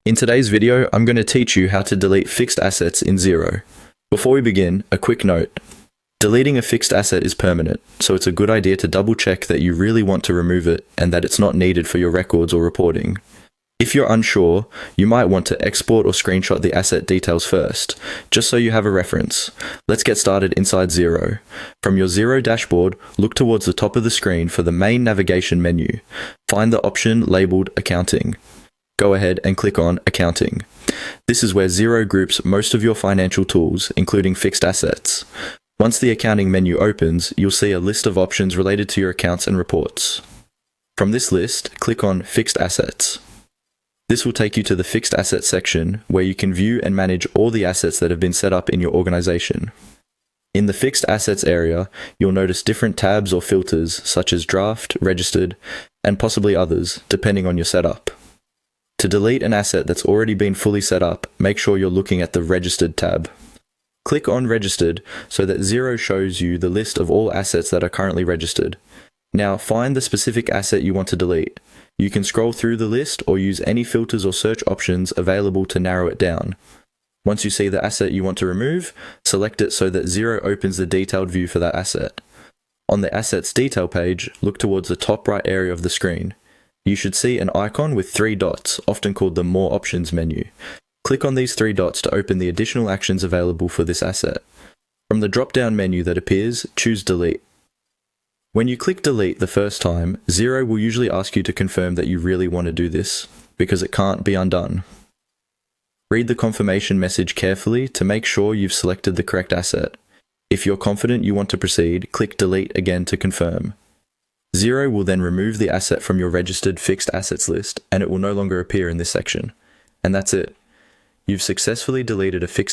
In today's video, I'm going to teach you how to delete fixed assets in Xero. Before we begin, a quick note. Deleting a fixed asset is permanent, so it's a good idea to double check that you really want to remove it and that it's not needed for your records or reporting. If you're unsure, you might want to export or screenshot the asset details first, just so you have a reference. Let's get started inside Xero. From your Xero dashboard, look towards the top of the screen for the main navigation menu. Find the option labeled Accounting. Go ahead and click on Accounting. This is where Xero groups most of your financial tools, including fixed assets. Once the accounting menu opens, you'll see a list of options related to your accounts and reports. From this list, click on Fixed Assets. This will take you to the Fixed Assets section, where you can view and manage all the assets that have been set up in your organization. In the Fixed Assets area, you'll notice different tabs or filters such as Draft, Registered, and possibly others, depending on your setup. To delete an asset that's already been fully set up, make sure you're looking at the Registered tab. Click on Registered so that Xero shows you the list of all assets that are currently registered. Now find the specific asset you want to delete. You can scroll through the list or use any filters or search options available to narrow it down. Once you see the asset you want to remove, select it so that Xero opens the detailed view for that asset. On the Assets Detail page, look towards the top right area of the screen. You should see an icon with 3 dots, often called the More Options menu. Click on these 3 dots to open the additional actions available for this asset. From the drop-down menu that appears, choose Delete. When you click Delete the first time, Xero will usually ask you to confirm that you really want to do this, because it can't be undone. Read the confirmation message carefully to make sure you've selected the correct asset. If you're confident you want to proceed, click Delete again to confirm. Xero will then remove the asset from your registered fixed assets list, and it will no longer appear in this section. And that's it. You've successfully deleted a fixed